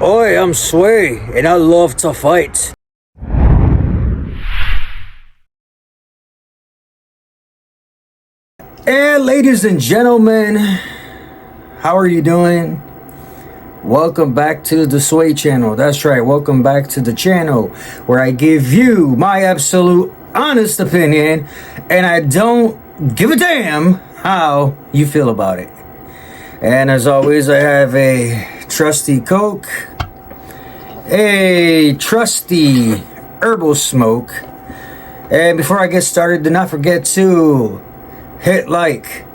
Oi, I'm Sway, and I love to fight. And ladies and gentlemen, how are you doing? Welcome back to the Sway channel. That's right, welcome back to the channel where I give you my absolute honest opinion and I don't give a damn how you feel about it. And as always, I have a trusty Coke, a trusty herbal smoke. And before I get started, do not forget to hit like,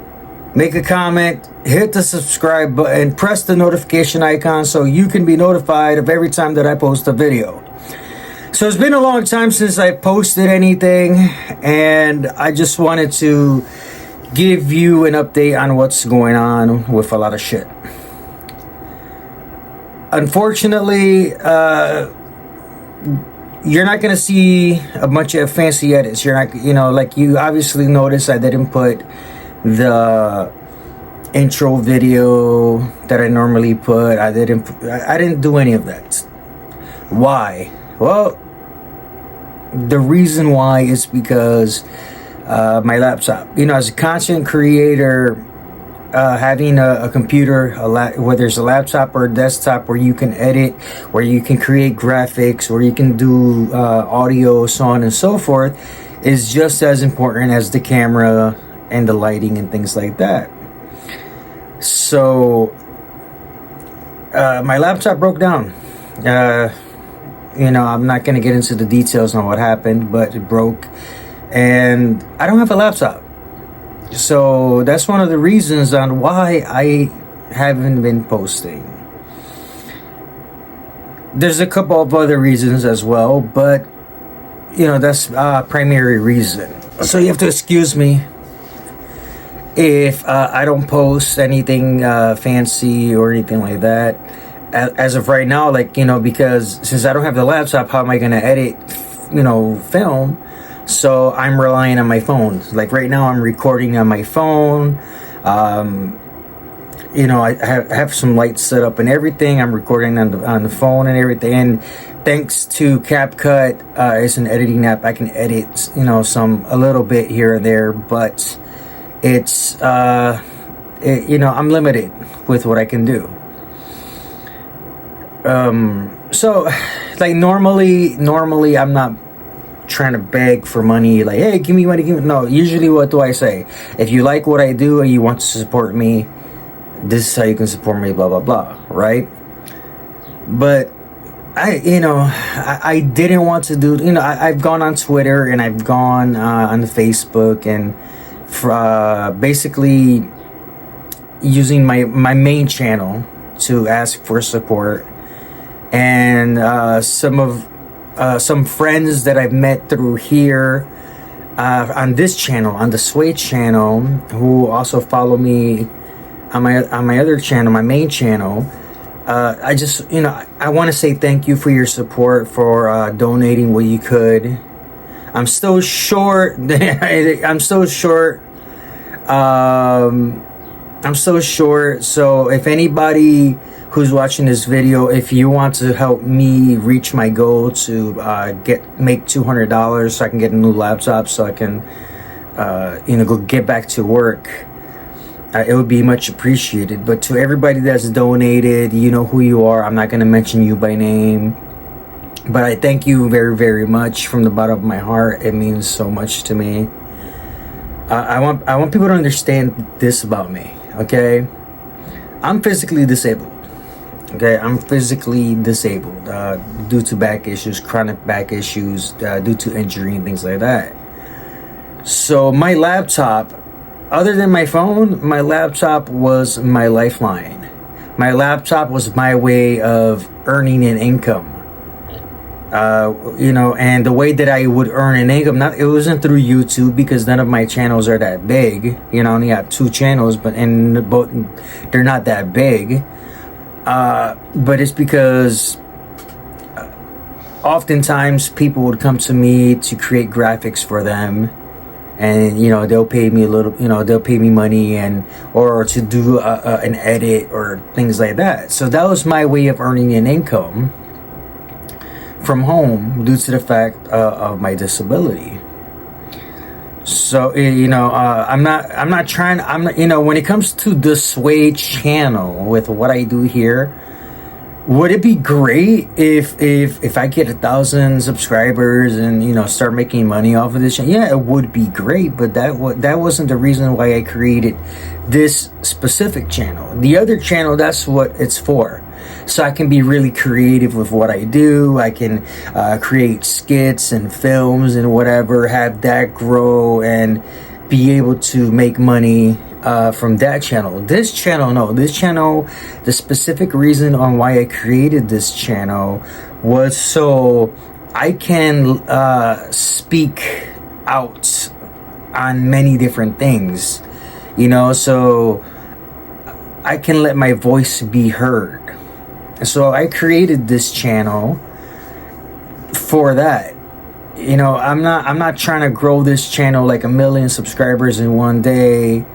make a comment, hit the subscribe button, press the notification icon so you can be notified of every time that I post a video. So it's been a long time since I posted anything, and I just wanted to give you an update on what's going on with a lot of shit. Unfortunately, you're not gonna see a bunch of fancy edits. You're not, like you obviously noticed I didn't put the intro video that I normally put. I didn't do any of that. Why? Well, the reason why is because my laptop. As a content creator, having a computer, whether it's a laptop or a desktop where you can edit, where you can create graphics, where you can do audio, so on and so forth, is just as important as the camera and the lighting and things like that. So my laptop broke down. I'm not going to get into the details on what happened, but it broke and I don't have a laptop. So that's one of the reasons on why I haven't been posting. There's a couple of other reasons as well, but that's primary reason. So you have to excuse me if I don't post anything fancy or anything like that. As of right now, because since I don't have the laptop, how am I going to edit, film? So I'm relying on my phone. Like right now, I'm recording on my phone. I have some lights set up and everything. I'm recording on the phone and everything. And thanks to CapCut, it's an editing app. I can edit, a little bit here and there, but it's, I'm limited with what I can do. So like normally I'm not trying to beg for money, like, hey, give me money, no. Usually what do I say? If you like what I do and you want to support me, this is how you can support me, blah blah blah, right? But I didn't want to do, I've gone on Twitter and I've gone on Facebook and basically using my main channel to ask for support. And some friends that I've met through here on this channel, on the Sway channel, who also follow me on my other channel, my main channel. I just, I want to say thank you for your support, for donating what you could. I'm still short. I'm still short. So if anybody who's watching this video, if you want to help me reach my goal to make $200 so I can get a new laptop, so I can go get back to work, it would be much appreciated. But to everybody that's donated, you know who you are. I'm not going to mention you by name, but I thank you very, very much from the bottom of my heart. It means so much to me. I want people to understand this about me, okay? I'm physically disabled. Okay, I'm physically disabled due to back issues, chronic back issues, due to injury and things like that. So my laptop, other than my phone, my laptop was my lifeline. My laptop was my way of earning an income. And the way that I would earn an income, it wasn't through YouTube, because none of my channels are that big. I only have 2 channels, but they're not that big. But it's because oftentimes people would come to me to create graphics for them, and they'll pay me a little, they'll pay me money, and or to do an edit or things like that. So that was my way of earning an income from home due to the fact of my disability. So I'm not trying. When it comes to the Sway channel, with what I do here, would it be great if I get 1,000 subscribers and start making money off of this channel? Yeah, it would be great, but that wasn't the reason why I created this specific channel. The other channel, that's what it's for. So I can be really creative with what I do. I can create skits and films and whatever, have that grow and be able to make money from that channel. This channel, no. This channel, the specific reason on why I created this channel was so I can speak out on many different things. So I can let my voice be heard. So I created this channel for that. I'm not trying to grow this channel like 1 million subscribers in one day.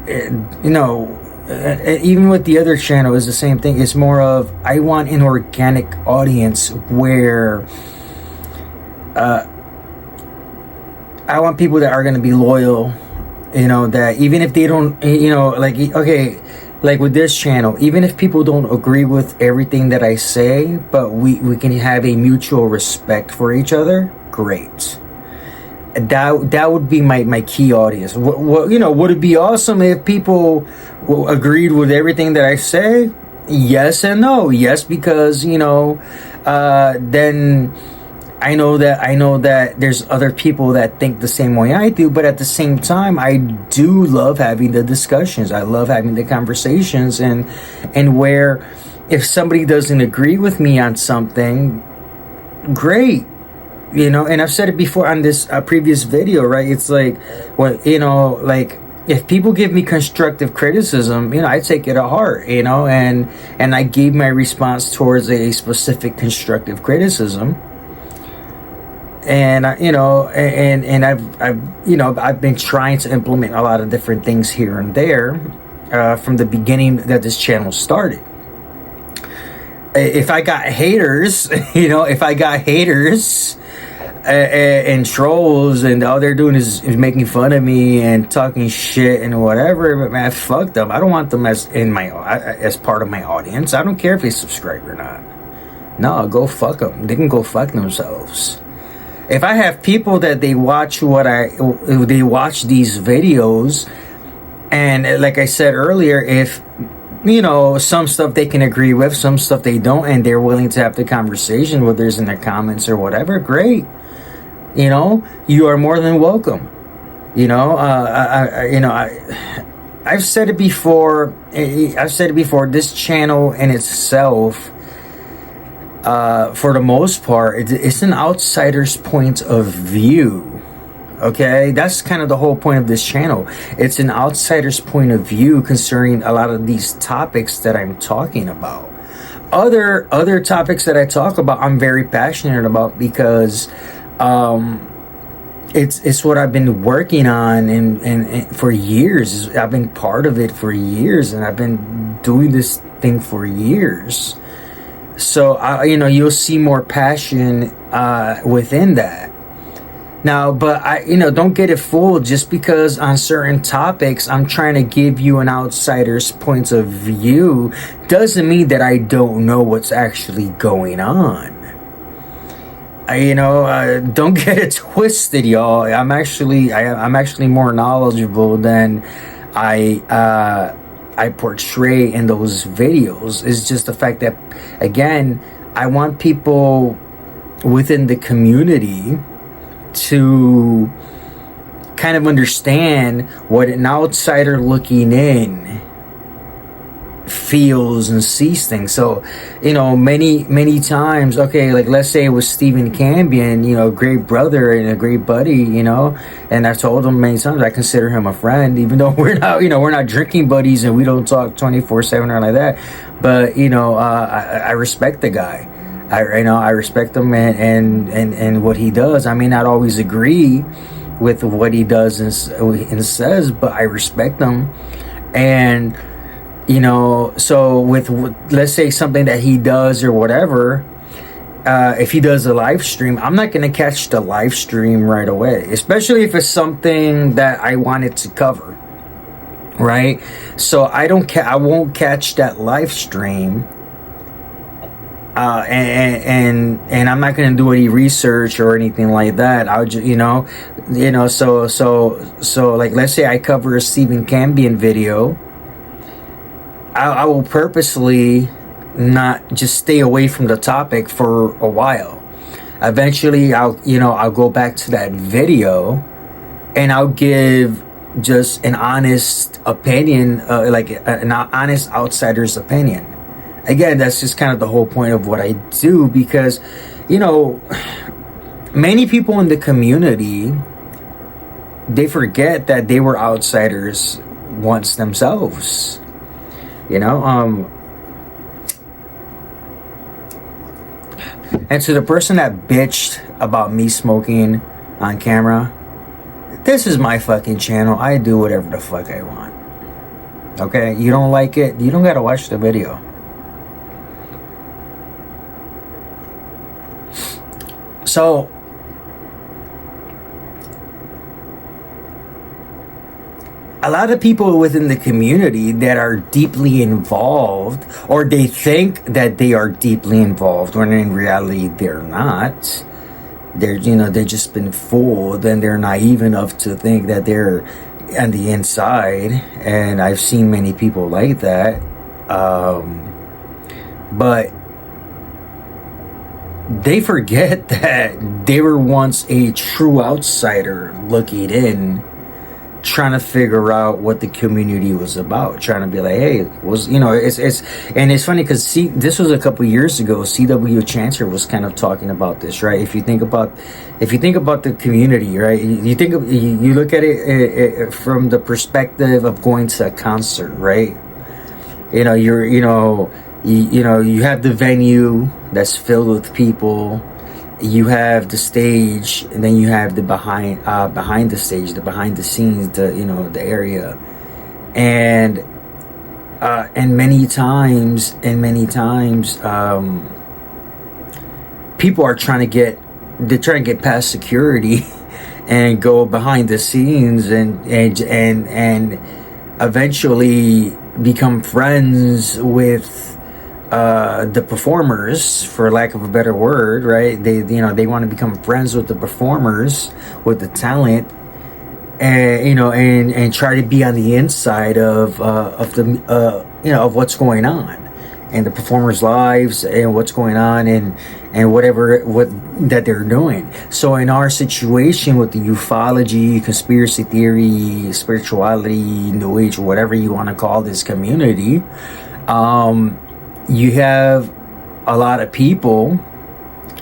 Even with the other channel, is the same thing. It's more of, I want an organic audience where I want people that are going to be loyal, that even if they don't, like with this channel, even if people don't agree with everything that I say, but we can have a mutual respect for each other, great. That would be my key audience. Would it be awesome if people agreed with everything that I say? Yes and no. Yes, because then I know that there's other people that think the same way I do, but at the same time, I do love having the discussions. I love having the conversations, and where if somebody doesn't agree with me on something, great. And I've said it before on this previous video, right? It's like, like if people give me constructive criticism, I take it to heart, and I gave my response towards a specific constructive criticism. And I've been trying to implement a lot of different things here and there from the beginning that this channel started. If I got haters, and trolls, and all they're doing is making fun of me and talking shit and whatever, but man, fuck them. I don't want them as part of my audience. I don't care if they subscribe or not. No, go fuck them. They can go fuck themselves. If I have people that they watch these videos, and like I said earlier, if some stuff they can agree with, some stuff they don't, and they're willing to have the conversation, whether it's in the comments or whatever, great. You are more than welcome. I've said it before. This channel in itself, for the most part, it's an outsider's point of view. Okay, that's kind of the whole point of this channel. It's an outsider's point of view concerning a lot of these topics that I'm talking about. Other topics that I talk about, I'm very passionate about, because it's what I've been working on and for years. I've been part of it for years, and I've been doing this thing for years. So you'll see more passion within that. Now, but don't get it fooled. Just because on certain topics I'm trying to give you an outsider's point of view doesn't mean that I don't know what's actually going on. Don't get it twisted, y'all. I'm actually more knowledgeable than I portray in those videos. It's just the fact that, again, I want people within the community to kind of understand what an outsider looking in feels and sees things. So, many times, okay, like let's say it was Stephen Cambion, a great brother and a great buddy, and I've told him many times I consider him a friend, even though we're not drinking buddies and we don't talk 24/7 or like that. But I respect the guy. I respect him and what he does. I may not always agree with what he does and says, but I respect him. And so with, let's say, something that he does or whatever, if he does a live stream, I'm not going to catch the live stream right away, especially if it's something that I wanted to cover, right? So I won't catch that live stream, and I'm not going to do any research or anything like that. I'll just, so like, let's say I cover a Stephen Cambion video, I will purposely not just stay away from the topic for a while. Eventually I'll go back to that video and I'll give just an honest opinion, like an honest outsider's opinion. Again, that's just kind of the whole point of what I do, because many people in the community, they forget that they were outsiders once themselves. And to the person that bitched about me smoking on camera, this is my fucking channel. I do whatever the fuck I want. Okay? You don't like it, you don't gotta watch the video. So, a lot of people within the community that are deeply involved, or they think that they are deeply involved, when in reality they're not. They're just been fooled, and they're naive enough to think that they're on the inside. And I've seen many people like that. But they forget that they were once a true outsider looking in, trying to figure out what the community was about, trying to be like, hey, it's funny because this was a couple years ago. C.W. Chancellor was kind of talking about this, right? If you think about the community, right, you look at it from the perspective of going to a concert, right? You have the venue that's filled with people. You have the stage, and then you have the behind the stage, the behind the scenes, the area, and many times, people are trying to get past security and go behind the scenes and eventually become friends with the performers, for lack of a better word, right? They want to become friends with the performers, with the talent, and try to be on the inside of what's going on, and the performers' lives, and what's going on, and whatever that they're doing. So in our situation with the ufology, conspiracy theory, spirituality, New Age, whatever you want to call this community, you have a lot of people,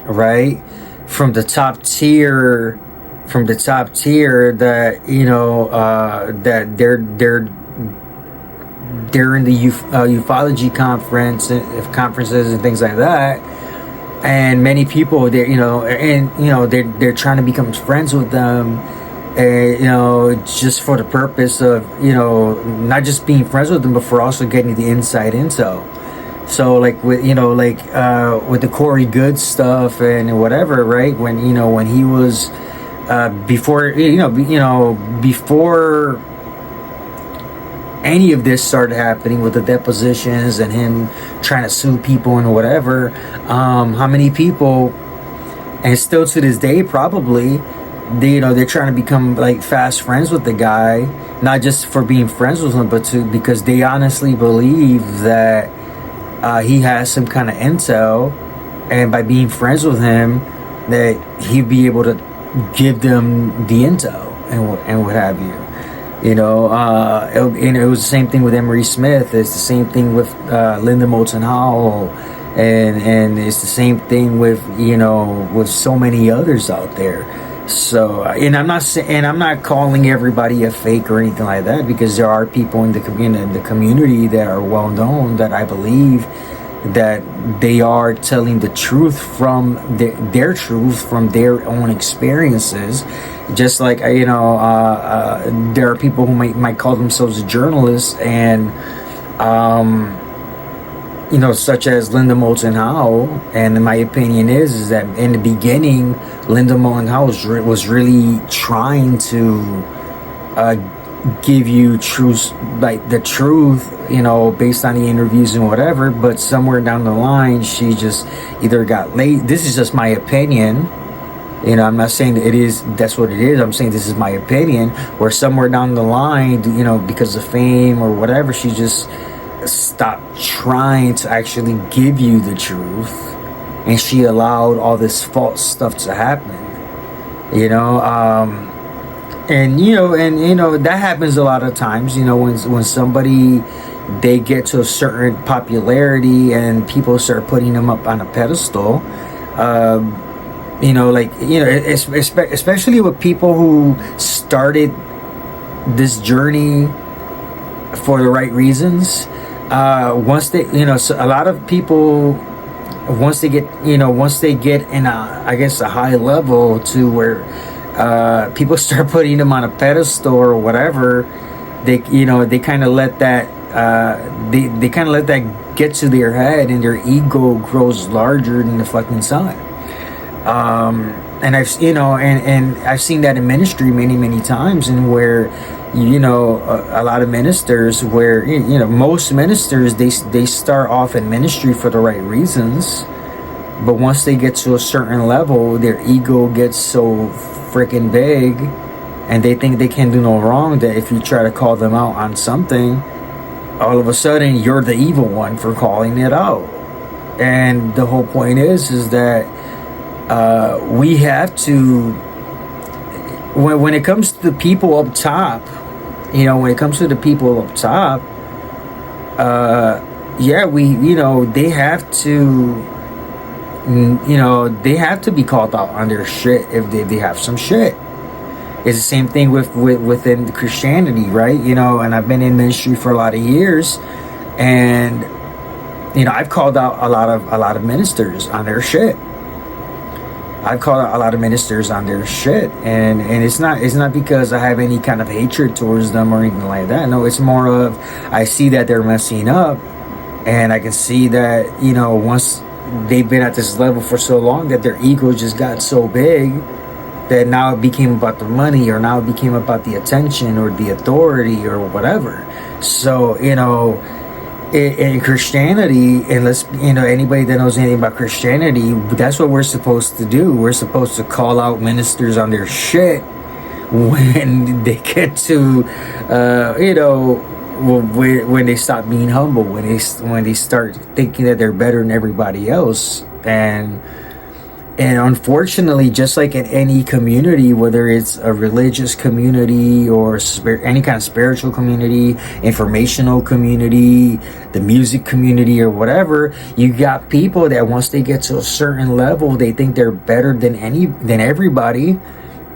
right, from the top tier that that they're in the ufology conferences and things like that, and many people they're trying to become friends with them, just for the purpose of not just being friends with them, but for also getting the inside intel. So like with with the Corey Good stuff and whatever, right? When he was before any of this started happening, with the depositions and him trying to sue people and whatever, how many people, and still to this day probably, they're trying to become like fast friends with the guy, not just for being friends with him, but because they honestly believe that he has some kind of intel, and by being friends with him, that he'd be able to give them the intel and what have you. And it was the same thing with Emery Smith. It's the same thing with Linda Moulton Howell, and it's the same thing with with so many others out there. So, and I'm not calling everybody a fake or anything like that, because there are people in the community that are well known that I believe, that they are telling the truth from their truth from their own experiences. Just like there are people who might call themselves journalists, and such as Linda Moulton Howe. And my opinion is that in the beginning, Linda Moulton Howe was really trying to give you truth, like the truth, based on the interviews and whatever. But somewhere down the line, she just either got late. This is just my opinion. I'm not saying that's what it is. I'm saying this is my opinion. Where somewhere down the line, because of fame or whatever, she just stopped trying to actually give you the truth, and she allowed all this false stuff to happen. That happens a lot of times. When somebody, they get to a certain popularity and people start putting them up on a pedestal. Especially with people who started this journey for the right reasons. Once they, so a lot of people, once they get in a high level to where people start putting them on a pedestal or whatever, they kind of let that they kind of let that get to their head, and their ego grows larger than the fucking sun. And I've seen that in ministry many times, and where a lot of ministers, where most ministers, they start off in ministry for the right reasons, but once they get to a certain level, their ego gets so freaking big, and they think they can do no wrong, that if you try to call them out on something, all of a sudden you're the evil one for calling it out. And the whole point is that we have to, when it comes to the people up top, they have to be called out on their shit if they have some shit. It's the same thing within Christianity, right? And I've been in ministry for a lot of years, and I've called out a lot of ministers on their shit. I've called out a lot of ministers on their shit, and it's not because I have any kind of hatred towards them or anything like that. No, it's more of, I see that they're messing up, and I can see that once they've been at this level for so long, that their ego just got so big that now it became about the money, or now it became about the attention or the authority or whatever. So in Christianity, unless anybody that knows anything about Christianity, that's what we're supposed to do. We're supposed to call out ministers on their shit when they get to when they stop being humble, when they start thinking that they're better than everybody else. And unfortunately, just like in any community, whether it's a religious community or any kind of spiritual community, informational community, the music community or whatever, you got people that once they get to a certain level, they think they're better than everybody,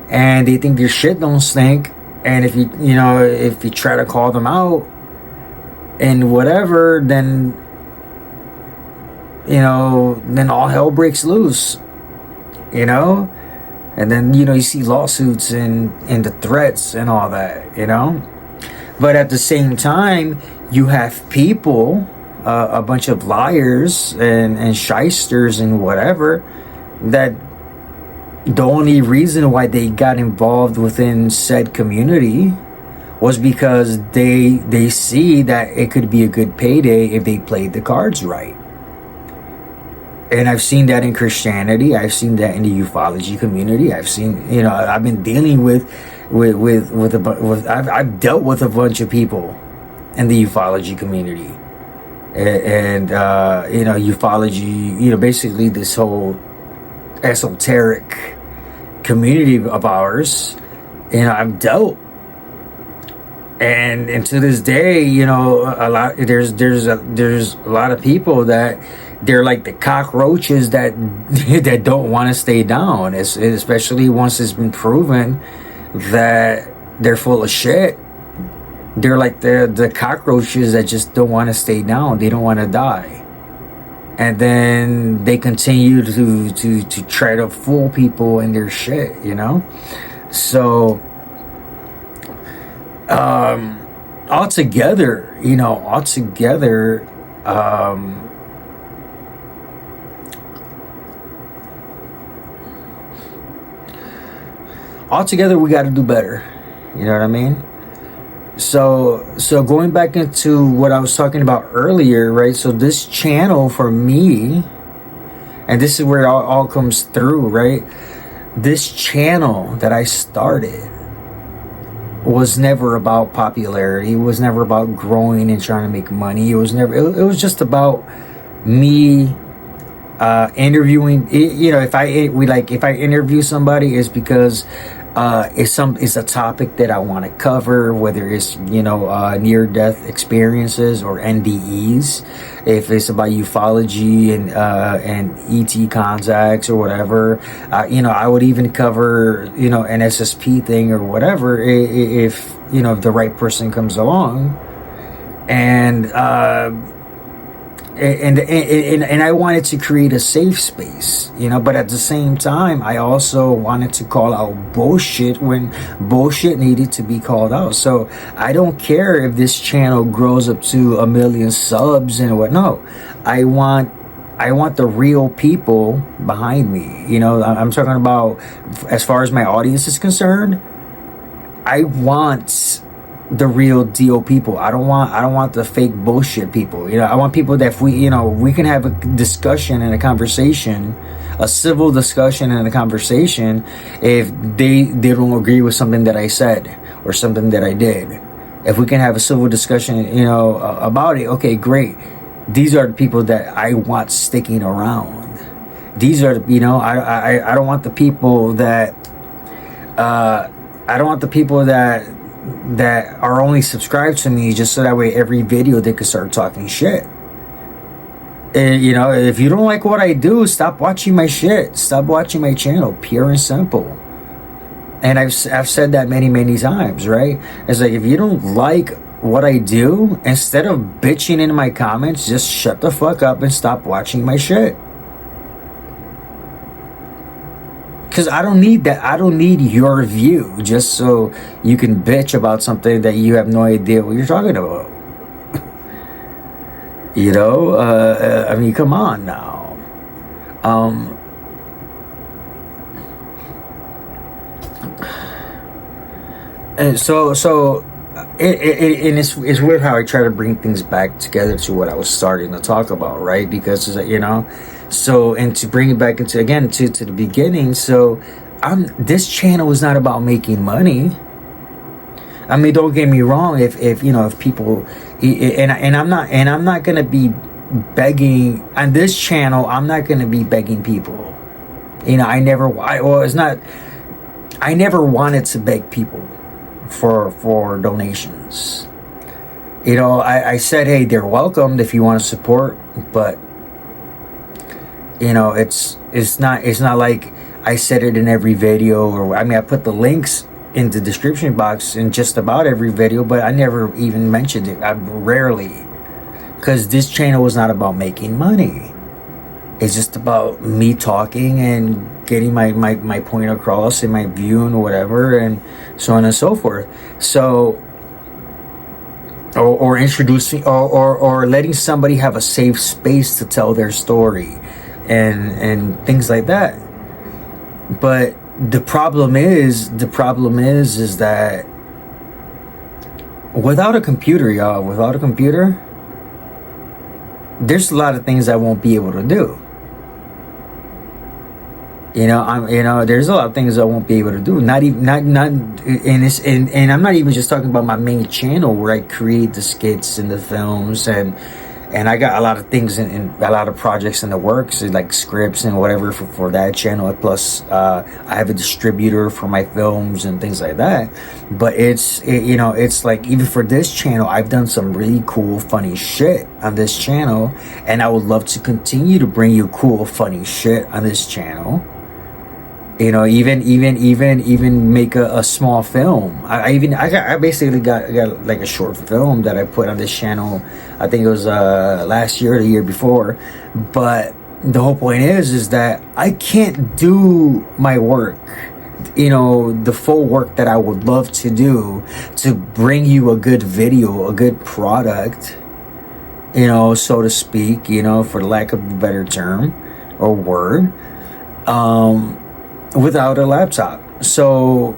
and they think their shit don't stink. And if you try to call them out and whatever, then all hell breaks loose. And then you see lawsuits and the threats and all that. But at the same time, you have people, a bunch of liars and shysters and whatever, that the only reason why they got involved within said community was because they see that it could be a good payday if they played the cards right. And I've seen that in Christianity. I've seen that in the ufology community. I've seen, I've been dealing I've dealt with a bunch of people in the ufology community, and ufology, basically this whole esoteric community of ours. I've dealt, and to this day, there's a lot of people that they're like the cockroaches that don't want to stay down, especially once it's been proven that they're full of shit. They're like the cockroaches that just don't want to stay down. They don't want to die. and then they continue to try to fool people in their shit, you know. So altogether, altogether we got to do better, you know what I mean. So going back into what I was talking about earlier, right? So this channel for me, and this is where it all comes through, right? This channel that I started was never about popularity. It was never about growing and trying to make money. It was just about me interviewing. You know, if I interview somebody, it's because it's a topic that I want to cover, whether it's, you know, near-death experiences or NDEs. If it's about ufology and ET contacts or whatever, you know, I would even cover, you know, an SSP thing or whatever, if you know, if the right person comes along. And I wanted to create a safe space, you know, but at the same time, I also wanted to call out bullshit when bullshit needed to be called out. So I don't care if this channel grows up to 1 million subs and what. No, I want the real people behind me. You know, I'm talking about, as far as my audience is concerned, I want the real deal people. I don't want the fake bullshit people. You know, I want people that if we can have a discussion and a conversation, a civil discussion and a conversation, if they don't agree with something that I said or something that I did. If we can have a civil discussion, you know, about it, okay, great. These are the people that I want sticking around. These are, you know, I don't want the people that that are only subscribed to me just so that way every video they could start talking shit. And, you know, if you don't like what I do, stop watching my shit. Stop watching my channel. Pure and simple. And I've said that many times, right? It's like, if you don't like what I do, instead of bitching in my comments, just shut the fuck up and stop watching my shit. Because I don't need that. I don't need your view just so you can bitch about something that you have no idea what you're talking about. You know, I mean, come on now. And so it's weird how I try to bring things back together to what I was starting to talk about, right? Because, you know. So, and to bring it back into, again, to the beginning, so this channel is not about making money. I mean, don't get me wrong, if you know, if people, and I'm not gonna be begging on this channel. I'm not gonna be begging people. You know, I never wanted to beg people for donations. You know, I said, hey, they're welcomed if you want to support, but you know, it's not like I said it in every video, or I mean, I put the links in the description box in just about every video, but I never even mentioned it. I rarely, because this channel was not about making money. It's just about me talking and getting my point across and my view and whatever, and so on and so forth. So, or introducing or letting somebody have a safe space to tell their story. And things like that. But the problem is that without a computer, y'all, there's a lot of things I won't be able to do. You know, there's a lot of things I won't be able to do. And I'm not even just talking about my main channel where I create the skits and the films, and I got a lot of things and a lot of projects in the works, like scripts and whatever for that channel. Plus, I have a distributor for my films and things like that. But it's like, even for this channel, I've done some really cool, funny shit on this channel. And I would love to continue to bring you cool, funny shit on this channel. You know, even make a small film. I basically got like a short film that I put on this channel. I think it was last year or the year before. But the whole point is that I can't do my work, you know, the full work that I would love to do to bring you a good video, a good product, you know, so to speak, you know, for lack of a better term or word, without a laptop. So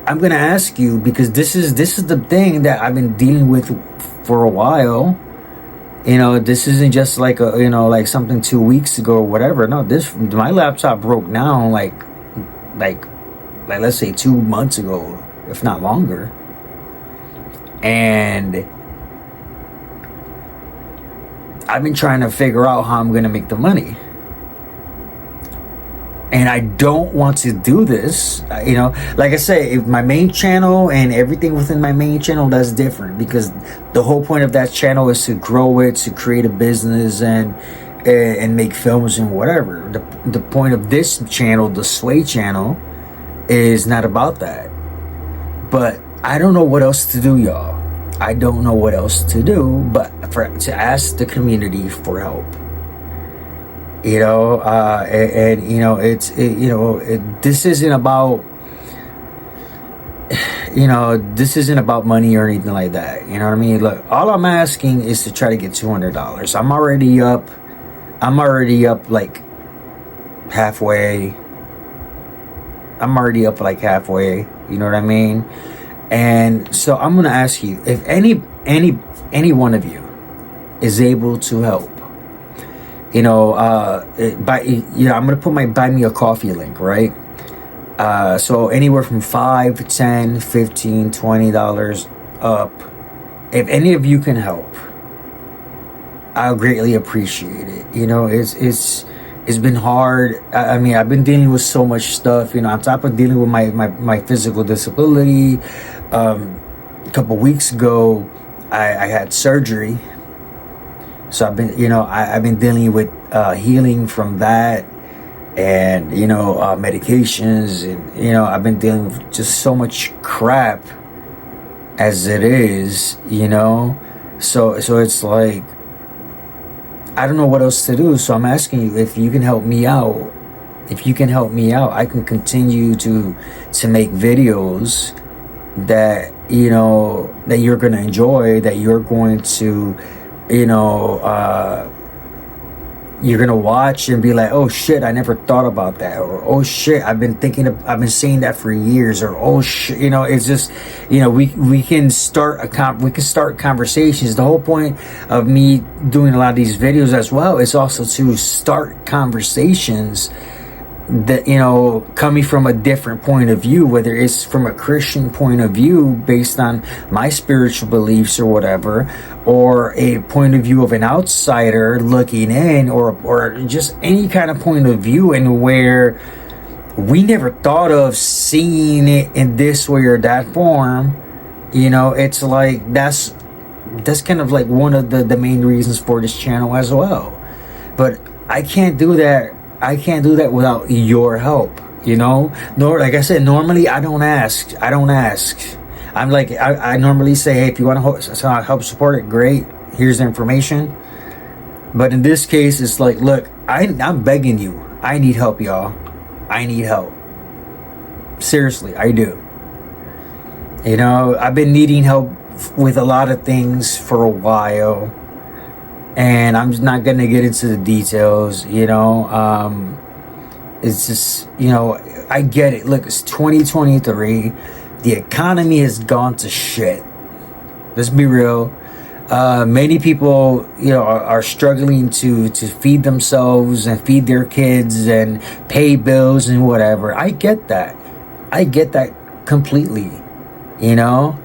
I'm gonna ask you, because this is the thing that I've been dealing with for a while. You know, this isn't just like a, you know, like something 2 weeks ago or whatever. No, my laptop broke down like let's say 2 months ago, if not longer. And I've been trying to figure out how I'm gonna make the money. And I don't want to do this, you know, like I say, if my main channel and everything within my main channel, that's different, because the whole point of that channel is to grow it, to create a business and make films and whatever. The point of this channel, the Sway channel, is not about that. But I don't know what else to do, y'all. I don't know what else to do but to ask the community for help. You know, and you know, this isn't about, you know, this isn't about money or anything like that. You know what I mean? Look, all I'm asking is to try to get $200. I'm already up like halfway. I'm already up like halfway. You know what I mean? And so I'm gonna ask you, if any one of you is able to help. You know, I'm gonna put my Buy Me a Coffee link, right? So anywhere from $5, $10, $15, $20 up. If any of you can help, I'll greatly appreciate it. You know, it's been hard. I mean, I've been dealing with so much stuff. You know, on top of dealing with my physical disability. A couple weeks ago, I had surgery. So I've been, you know, I've been dealing with healing from that, and you know, medications, and you know, I've been dealing with just so much crap as it is, you know. So it's like, I don't know what else to do. So I'm asking you if you can help me out. If you can help me out, I can continue to make videos that, you know, that you're gonna enjoy, that you're going to, you know, you're gonna watch and be like, oh shit, I never thought about that, or oh shit, I've been saying that for years, or oh shit, you know. It's just, you know, we can start conversations. The whole point of me doing a lot of these videos as well is also to start conversations that, you know, coming from a different point of view, whether it's from a Christian point of view based on my spiritual beliefs or whatever, or a point of view of an outsider looking in, or just any kind of point of view, and where we never thought of seeing it in this way or that form. You know, it's like that's kind of like one of the main reasons for this channel as well. But I can't do that without your help, you know. Nor, like I said, normally I don't ask. I'm like, I normally say, hey, if you want to help support it, great, here's the information. But in this case, it's like, look, I'm begging you, I need help, y'all. I need help. Seriously, I do. You know, I've been needing help with a lot of things for a while, and I'm just not gonna get into the details, you know. It's just, you know, I get it. Look, it's 2023. The economy has gone to shit. Let's be real. Many people, you know, are struggling to feed themselves and feed their kids and pay bills and whatever. I get that. I get that completely. You know,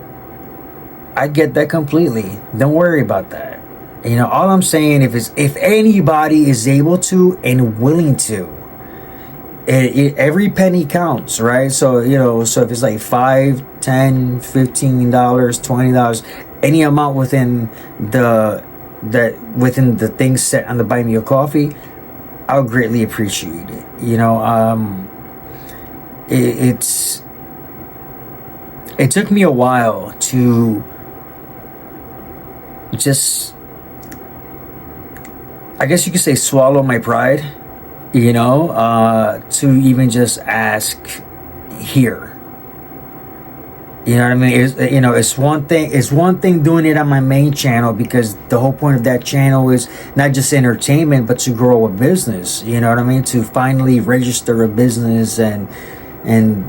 I get that completely. Don't worry about that. You know, all I'm saying, if anybody is able to and willing to, every penny counts, right? So, you know, so if it's like $5, $10, $15, $20, any amount within the things set on the Buy Me a Coffee, I'll greatly appreciate it. It's it took me a while to just, I guess you could say, swallow my pride, to even just ask here. You know what I mean? It's one thing. It's one thing doing it on my main channel, because the whole point of that channel is not just entertainment, but to grow a business. You know what I mean? To finally register a business and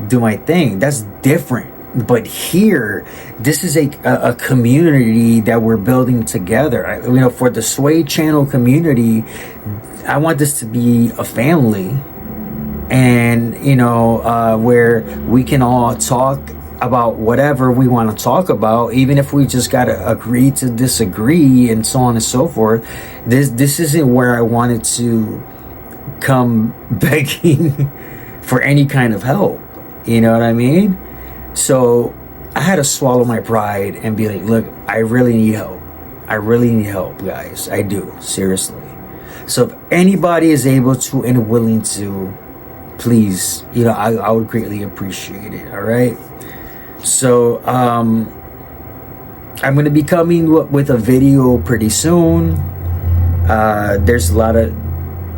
do my thing. That's different. But here, this is a community that we're building together. For the Sway Channel community, I want this to be a family, and where we can all talk about whatever we want to talk about, even if we just got to agree to disagree, and so on and so forth. This isn't where I wanted to come begging for any kind of help. You know what I mean? So I had to swallow my pride and be like, look, I really need help. I really need help, guys. I do, seriously. So if anybody is able to and willing to, please, I would greatly appreciate it. All right. So I'm going to be coming with a video pretty soon. There's a lot of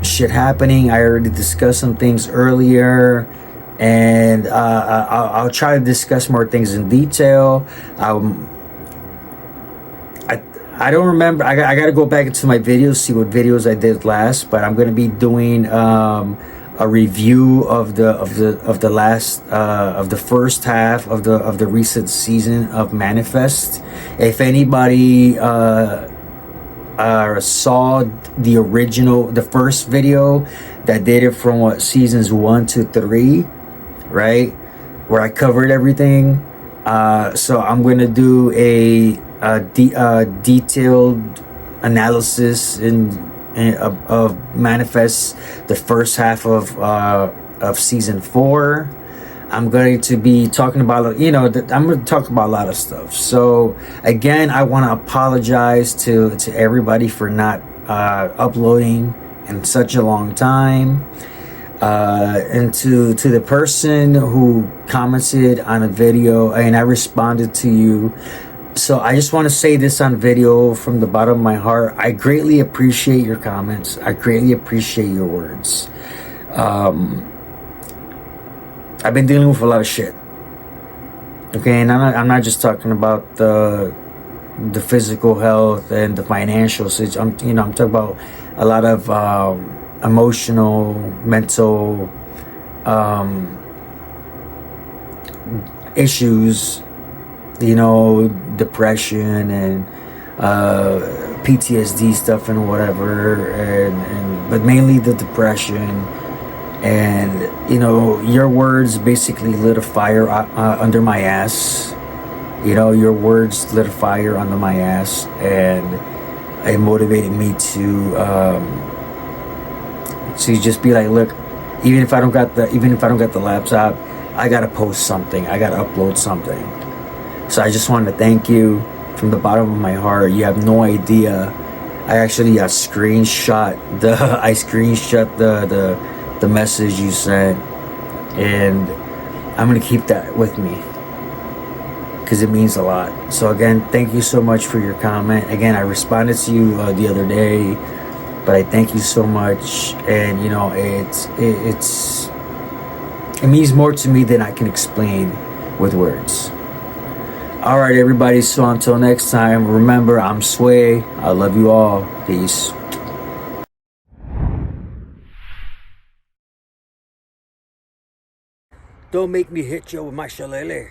shit happening. I already discussed some things earlier, and I'll try to discuss more things in detail. I don't remember. I got to go back into my videos, see what videos I did last. But I'm going to be doing a review of the last of the first half of the recent season of Manifest. If anybody saw the first video that dated from seasons 1 to 3, right, where I covered everything. So I'm gonna do a detailed analysis of Manifest, the first half of season 4. I'm going to be talking about, I'm going to talk about a lot of stuff. So again, I want to apologize to everybody for not uploading in such a long time. And to the person who commented on a video, and I responded to you. So I just want to say this on video from the bottom of my heart. I greatly appreciate your comments. I greatly appreciate your words. I've been dealing with a lot of shit. Okay, and I'm not just talking about the physical health and the financial situation. I'm talking about a lot of emotional, mental issues. Depression and PTSD stuff and whatever, but mainly the depression. And your words basically lit a fire under my ass. Your words lit a fire under my ass, and it motivated me to just be like, look, even if I don't got the laptop, I gotta post something. I gotta upload something. So I just wanted to thank you from the bottom of my heart. You have no idea. I actually screenshot the message you sent, and I'm gonna keep that with me because it means a lot. So again, thank you so much for your comment. Again, I responded to you the other day, but I thank you so much. And it means more to me than I can explain with words. All right, everybody. So until next time, remember, I'm Sway. I love you all. Peace. Don't make me hit you with my shillelagh.